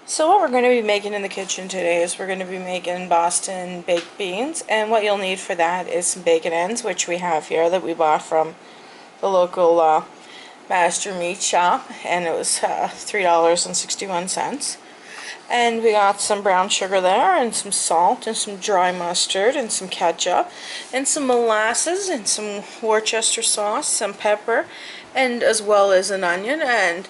So what we're going to be making in the kitchen today is we're going to be making Boston baked beans, and what you'll need for that is some bacon ends, which we have here that we bought from the local master meat shop, and it was $3.61. And we got some brown sugar there, and some salt, and some dry mustard, and some ketchup, and some molasses, and some Worcestershire sauce, some pepper, and as well as an onion. And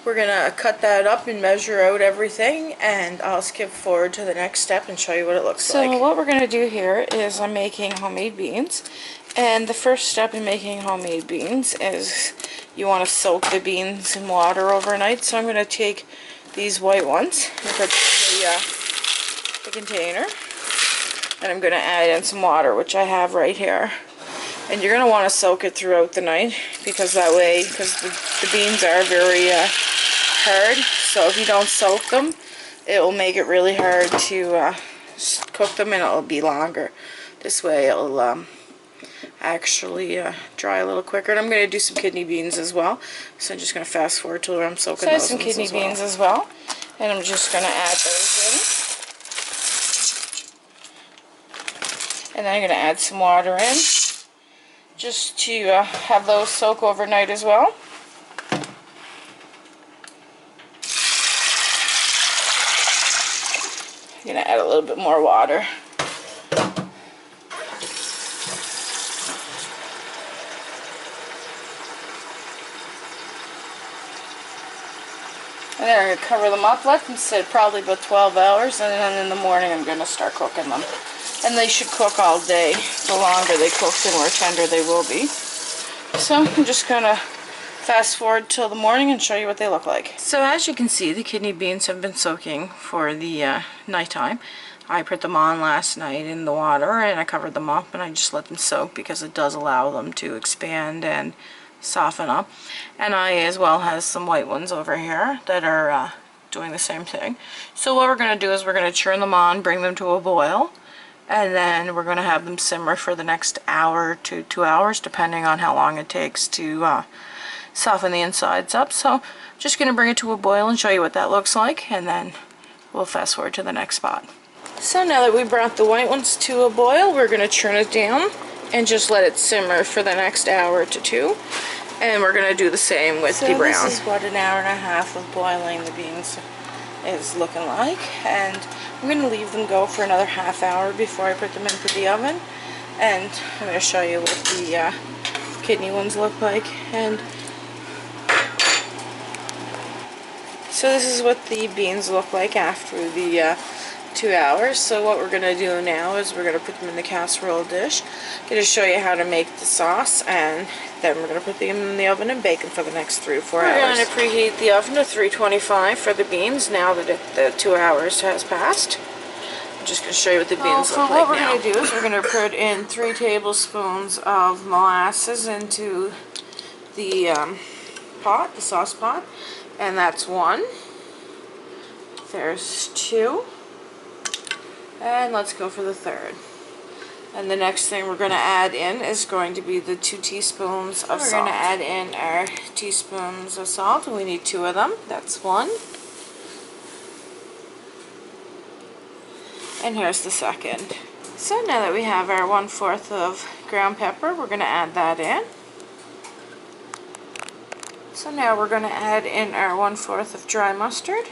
we're gonna cut that up and measure out everything, and I'll skip forward to the next step and show you what it looks like. So what we're gonna do here is I'm making homemade beans, and the first step in making homemade beans is you want to soak the beans in water overnight. So I'm going to take these white ones and put the container, and I'm going to add in some water, which I have right here. And you're going to want to soak it throughout the night, because that way, because the beans are very hard, so if you don't soak them, it will make it really hard to cook them, and it'll be longer. This way it'll actually dry a little quicker. And I'm going to do some kidney beans as well, so I'm just going to fast forward till I'm soaking those. So I have some kidney beans as well, and I'm just going to add those in, and then I'm going to add some water in just to have those soak overnight as well. I'm going to add a little bit more water. And then I'm going to cover them up, let them sit probably about 12 hours, and then in the morning I'm going to start cooking them. And they should cook all day. The longer they cook, the more tender they will be. So I'm just going to fast forward till the morning and show you what they look like. So as you can see, the kidney beans have been soaking for the nighttime. I put them on last night in the water, and I covered them up, and I just let them soak because it does allow them to expand and soften up. And I as well has some white ones over here that are doing the same thing. So what we're going to do is we're going to turn them on, bring them to a boil, and then we're going to have them simmer for the next hour to 2 hours, depending on how long it takes to soften the insides up. So I'm just going to bring it to a boil and show you what that looks like, and then we'll fast forward to the next spot. So now that we brought the white ones to a boil, we're going to turn it down and just let it simmer for the next hour to 2. And we're going to do the same with the brown. This is what an hour and a half of boiling the beans is looking like. And I'm going to leave them go for another half hour before I put them into the oven. And I'm going to show you what the kidney ones look like. And so this is what the beans look like after the 2 hours. So what we're going to do now is we're going to put them in the casserole dish. I'm going to show you how to make the sauce, and then we're going to put them in the oven and bake them for the next 3 or 4 hours. We're going to preheat the oven to 325 for the beans now that the 2 hours has passed. I'm just going to show you what the beans look like now. What we're going to do is we're going to put in 3 tablespoons of molasses into the pot, the sauce pot, and that's 1. There's 2. And let's go for the 3rd. And the next thing we're going to add in is going to be the 2 teaspoons of salt. We're going to add in our teaspoons of salt, and we need 2 of them. That's 1. And here's the 2nd. So now that we have our 1/4 of ground pepper, we're going to add that in. So now we're going to add in our 1/4 of dry mustard.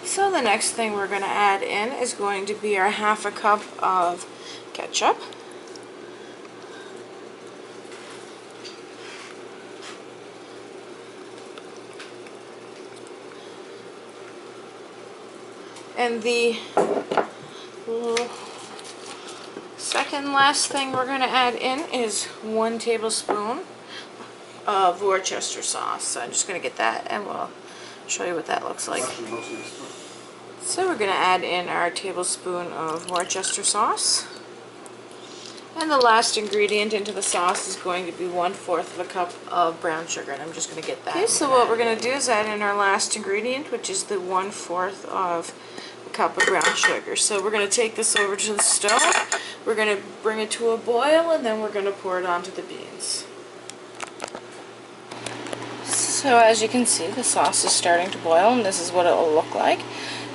So the next thing we're going to add in is going to be our 1/2 cup of ketchup. And the second last thing we're going to add in is 1 tablespoon of Worcestershire sauce. So I'm just going to get that, and we'll show you what that looks like. So we're going to add in our tablespoon of Worcestershire sauce. And the last ingredient into the sauce is going to be 1/4 of a cup of brown sugar, and I'm just going to get that. Okay, so what we're going to do is add in our last ingredient, which is the 1/4 of a cup of brown sugar. So we're going to take this over to the stove, we're going to bring it to a boil, and then we're going to pour it onto the beans. So as you can see, the sauce is starting to boil, and this is what it will look like.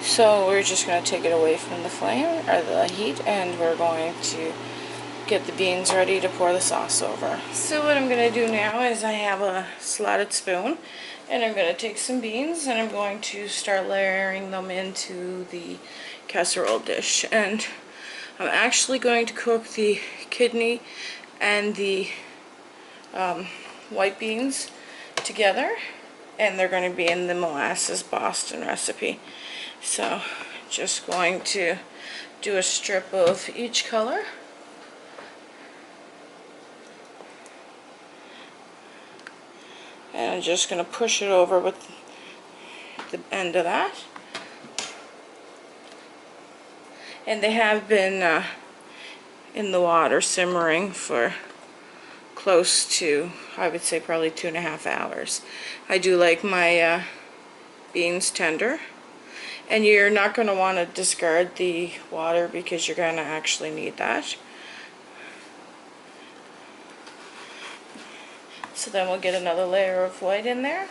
So we're just going to take it away from the flame, or the heat, and we're going to get the beans ready to pour the sauce over. So what I'm going to do now is I have a slotted spoon, and I'm going to take some beans and I'm going to start layering them into the casserole dish. And I'm actually going to cook the kidney and the white beans together, and they're going to be in the Molasses Boston recipe. So just going to do a strip of each color. And I'm just going to push it over with the end of that. And they have been in the water simmering for close to, I would say, probably 2.5 hours. I do like my beans tender. And you're not going to want to discard the water because you're going to actually need that. So then we'll get another layer of white in there.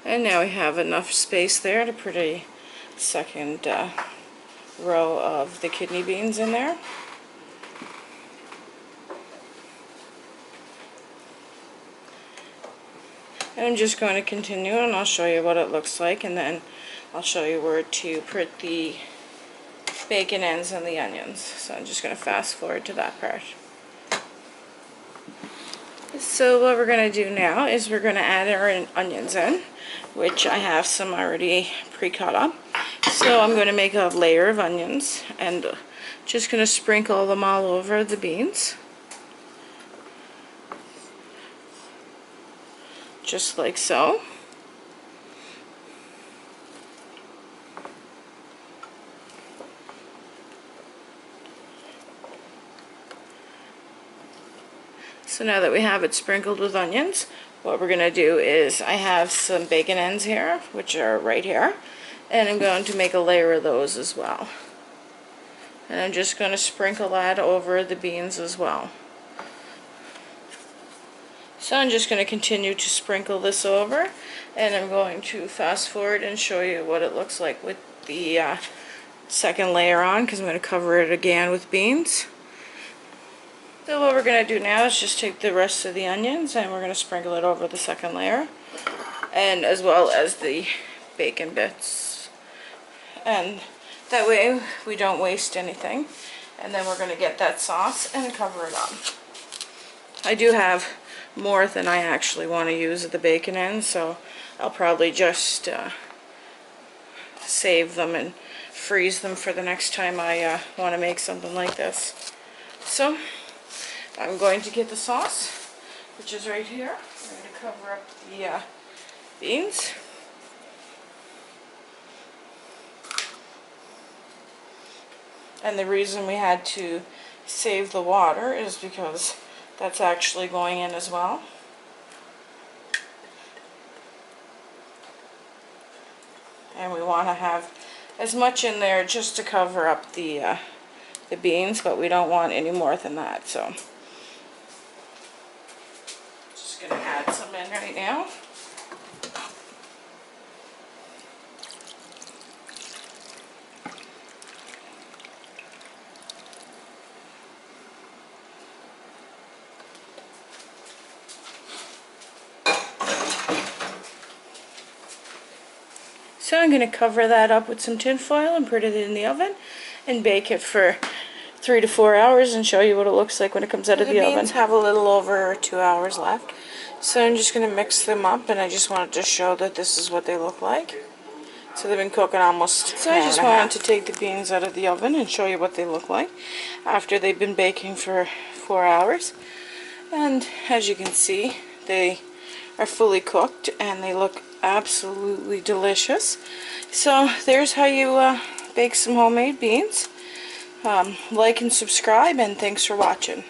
And now we have enough space there to put a second row of the kidney beans in there. And I'm just going to continue, and I'll show you what it looks like, and then I'll show you where to put the bacon ends and the onions. So I'm just going to fast forward to that part. So what we're going to do now is we're going to add our onions in, which I have some already pre-cut up. So I'm going to make a layer of onions and just going to sprinkle them all over the beans. Just like so. So now that we have it sprinkled with onions, what we're going to do is I have some bacon ends here, which are right here, and I'm going to make a layer of those as well. And I'm just going to sprinkle that over the beans as well. So I'm just going to continue to sprinkle this over, and I'm going to fast forward and show you what it looks like with the second layer on, because I'm going to cover it again with beans. So what we're going to do now is just take the rest of the onions and we're going to sprinkle it over the second layer, and as well as the bacon bits, and that way we don't waste anything. And then we're going to get that sauce and cover it up. I do have more than I actually want to use of the bacon ends, so I'll probably just save them and freeze them for the next time I want to make something like this. So I'm going to get the sauce, which is right here. I'm going to cover up the beans. And the reason we had to save the water is because that's actually going in as well. And we want to have as much in there just to cover up the beans, but we don't want any more than that. So just going to add some in right now. So I'm going to cover that up with some tin foil and put it in the oven and bake it for 3 to 4 hours and show you what it looks like when it comes out of the oven. The beans have a little over 2 hours left, so I'm just going to mix them up, and I just wanted to show that this is what they look like. So they've been cooking almost. So I just wanted to take the beans out of the oven and show you what they look like after they've been baking for 4 hours. And as you can see, they are fully cooked and they look absolutely delicious. So there's how you bake some homemade beans. Like and subscribe, and thanks for watching.